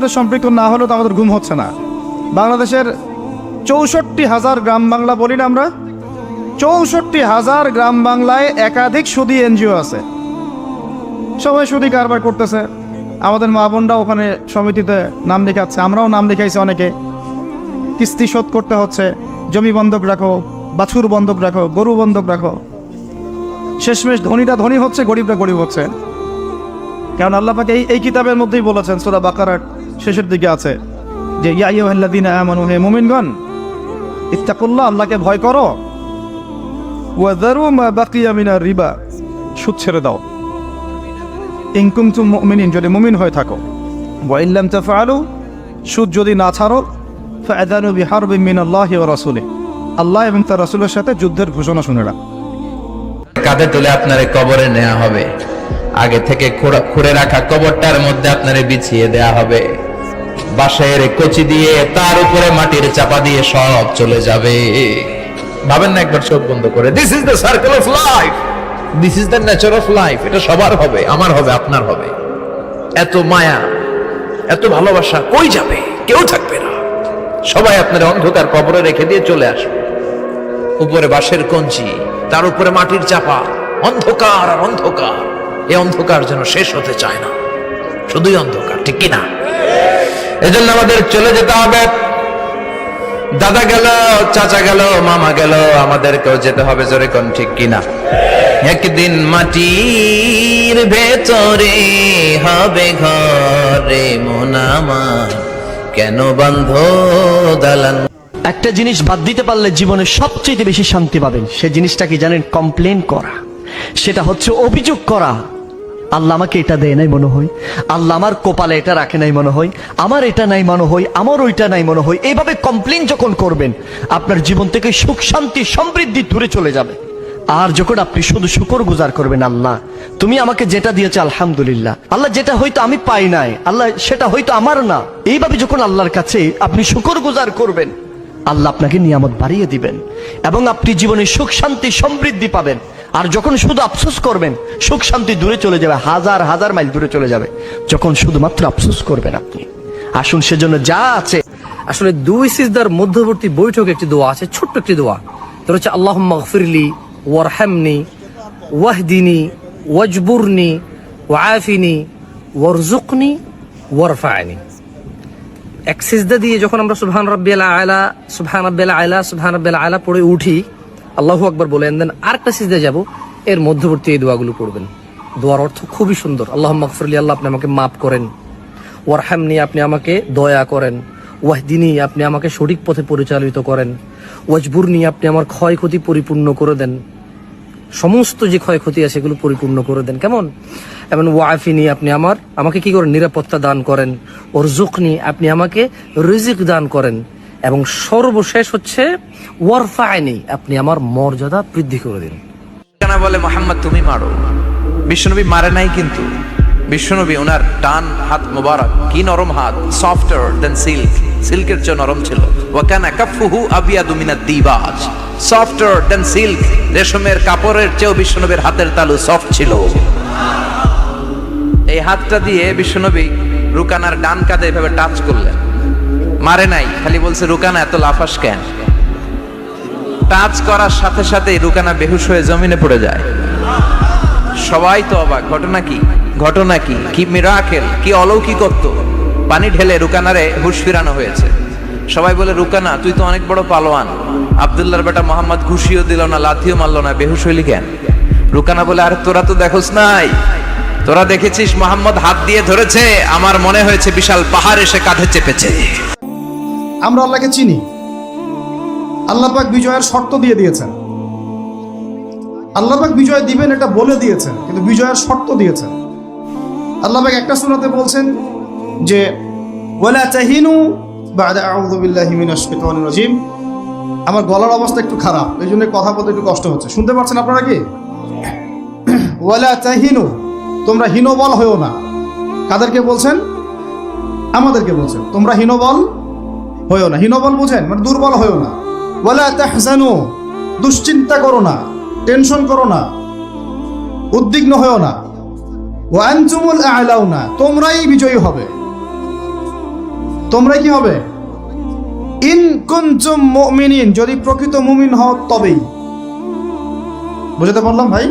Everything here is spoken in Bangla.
সাথে সম্পৃক্ত না হলেও তো আমাদের ঘুম হচ্ছে না। বাংলাদেশের 64,000 গ্রাম বাংলা বলি না আমরা, 64,000 গ্রাম বাংলায় একাধিক সুদী এনজিও আছে, সবাই সুদী কারবার করতেছে। আমাদের মা বোনরা ওখানে সমিতিতে নাম দেখাচ্ছে, আমরাও নাম দেখাইছি অনেকে। কিস্তি শোধ করতে হচ্ছে, জমি বন্ধক রাখো, বাছুর বন্ধক রাখো, গরু বন্ধক রাখো। শেষমেশ ধনীরা ধনী হচ্ছে, গরিবরা গরিব হচ্ছে। কারণ আল্লাহ পাক এই কিতাবের মধ্যেই বলেছেন, সূরা বাকারার শেষের দিকে আছে যে ইয়া আইয়ুহাল্লাযীনা আমানু, হে মুমিনগণ, ইত্তাকুল্লাহ, আল্লাহকে ভয় করো, ওয়া যারু মা বাকিয়া মিনার রিবা, সুদ ছেড়ে দাও, ইন কুনতুম মুমিনিন, যদি মুমিন হয়ে থাকো, ওয়া ইন লাম তাফআলু, সুদ যদি না ছাড়ো, ফাআযানু বিহারবিন মিনাল্লাহি ওয়া রাসূলিহি, আল্লাহ এবং তার রাসূলের সাথে যুদ্ধের ঘোষণা শুনে রাখ। কাঁধে তুলে আপনারে কবরে নেওয়া হবে, আগে থেকে খুঁড়ে রাখা কবরটার মধ্যে আপনারে বিছিয়ে দেয়া হবে, বাঁশের কচি দিয়ে তার উপরে মাটির চাপা দিয়ে সব চলে যাবে। ভাবেন না একবার চোখ বন্ধ করে, this is the circle of life, this is the nature of life. এটা সবার হবে, আমার হবে, আপনার হবে। এত মায়া, এত ভালোবাসা কই যাবে? কেউ থাকবে না, সবাই আপনার অন্ধকার কবরে রেখে দিয়ে চলে আসবে। উপরে বাঁশের কঞ্চি, তার উপরে মাটির চাপা, অন্ধকার আর অন্ধকার। এই অন্ধকার যেন শেষ হতে চায় না, শুধুই অন্ধকার, ঠিক কিনা? এজন্য আমাদের চলে যেতে হবে। দাদা গেল, চাচা গেল, মামা গেল, আমাদেরকেও যেতে হবে, জোরে কোন ঠিক কিনা? একদিন মাটির ভেতরে হবে ঘরে মন আমার, কেন বন্ধ দালান। একটা জিনিস বাদ দিতে পারলে জীবনে সবচেয়ে বেশি শান্তি পাবেন। সে জিনিসটা কি জানেন? কমপ্লেন করা। সেটা হচ্ছে অভিযোগ করা। আল্লাহ আমাকে এটা দেয় নাই মনে হয়, আল্লাহ আমার কপালে এটা রাখে নাই মনে হয়, আমার এটা নাই মনে হয়, আমার ওইটা নাই মনে হয়। এইভাবে কমপ্লেন যখন করবেন, আপনার জীবন থেকে সুখ শান্তি সমৃদ্ধি দূরে চলে যাবে। আর যখন আপনি শুধু শুকর গুজার করবেন, আল্লাহ তুমি আমাকে যেটা দিয়েছে আলহামদুলিল্লাহ, আল্লাহ যেটা হয়তো আমি পাই নাই, আল্লাহ সেটা হয়তো আমার না, এইভাবে যখন আল্লাহর কাছে আপনি শুকর গুজার করবেন, আল্লাহ আপনাকে নিয়ামত বাড়িয়ে দিবেন এবং আপনি জীবনে সুখ শান্তি সমৃদ্ধি পাবেন। আর যখন শুধু আফসোস করবেন, সুখ শান্তি দূরে চলে যাবে, হাজার হাজার মাইল দূরে চলে যাবে যখন শুধুমাত্র আফসোস করবেন আপনি। আসুন সেজন্য যা আছে, আসলে দুই সিজদার মধ্যবর্তী বৈঠকে একটি দোয়া আছে, ছোট্ট একটি দোয়া। তোর হচ্ছে আল্লাহুম্মা গফিরলি ওয়ারহামনি ওয়াহদিনি ওয়াজবুরনি ওয়াআফিনি ওয়ারযুকনি ওয়ারফা'নি। এক সিজদা দিয়ে যখন আমরা সুবহান রাব্বিয়াল আলা, সুবহান রাব্বিয়াল আলা, সুবহান রাব্বিয়াল আলা পড়ে উঠি, আল্লাহু আকবার বলেন, দেন আরেকটা সিজদা যাব, এর মধ্যবর্তী এই দোয়াগুলো পড়বেন। দোয়ার অর্থ খুবই সুন্দর। আল্লাহুম্মা গফিরলি, আল্লাহ আপনি আমাকে মাফ করেন, ওয়ারহামনি আপনি আমাকে দয়া করেন, ওয়াহদিনি আপনি আমাকে সঠিক পথে পরিচালিত করেন, ওয়াজবুরনি আপনি আমার ক্ষয়ক্ষতি পরিপূর্ণ করে দেন, সমস্ত যে ক্ষয়ক্ষতি আছে সেগুলো পরিপূর্ণ করে দেন। কেমন? এবং ওয়াফিনি আপনি আমাকে কি করেন? নিরাপত্তা দান করেন। ওরজুকনি আপনি আমাকে রিজিক দান করেন। এবং সর্বশেষ হচ্ছে ওয়ারফা'নি আপনি আমার মর্যাদা বৃদ্ধি করে দিন। কেন বলে মুহাম্মদ তুমি মারো? বিশ্বনবী মারে নাই, কিন্তু বিশ্বনবী ওনার ডান হাত মোবারক কি নরম হাত, সফটার দেন সিল্ক, সিল্কের চেয়ে নরম ছিল। ওয়া কানা কাফুহু আবিয়াদু মিনাদ দিবাজ, সফটার দেন সিল্ক, রেশমের কাপড়ের চেয়েও বিশ্বনবীর হাতের তালু সফট ছিল। এই হাতটা দিয়ে বিশ্বনবী রুকানার ডান কাঁধে এভাবে টাচ করলেন, মারে নাই, খালি বলছে রুকানা এত লাফাস কেন? টাচ করার সাথে সাথে রুকানা বেহুশ হয়ে জমিনে পড়ে যায়। সবাই তো অবাক, ঘটনা কি? ঘটনা কি? কি মিরাকেল, কি অলৌকিকত্ব! পানি ঢেলে রুকানারে হুশ ফিরানো হয়েছে। সবাই বলে, রুকানা তুই তো অনেক বড় পালোয়ান, আব্দুল্লাহর বেটা মোহাম্মদ ঘুষিও দিল না, লাথিও মারলো না, বেহুশ হইলি কেন? রুকানা বলে, আরে তোরা তো দেখোস নাই, তোরা দেখেছিস মোহাম্মদ হাত দিয়ে ধরেছে, আমার মনে হয়েছে বিশাল পাহাড় এসে কাঁধে চেপেছে। আমরা আল্লাহকে চিনি, আল্লাহ পাক বিজয়ের শর্ত দিয়ে দিয়েছেন, আল্লাহ পাক বিজয় দিবেন এটা বলে দিয়েছেন, কিন্তু বিজয়ের শর্ত দিয়েছেন। আল্লাহ পাক একটা সূরাতে বলছেন যে ওয়ালা তাহিনু বা'দা আউযু বিল্লাহি মিনাশ শাইতানির রাজিম। আমার গলার অবস্থা একটু খারাপ, এই জন্য কথা বলতে একটু কষ্ট হচ্ছে, শুনতে পাচ্ছেন আপনারা কি? ওয়ালা তাহিনু, তোমরা হীনবল হয়েও না। কাদেরকে বলছেন? আমাদেরকে বলছেন, তোমরা হীনবল হয়েও না। হীনবল বুঝেন মানে দুর্বল হয়েও না। ওয়ালা তাহজানু, দুশ্চিন্তা করো না, টেনশন করো না, উদ্বিগ্ন হয়েও না। ওয়া আনতুমুল আ'লাউনা, তোমরাই বিজয়ী হবে। তোমরা কি হবে? ইন কুনতুম মুমিনিন, যদি প্রকৃত মুমিন হও তবেই। বুঝতে পারলাম ভাই?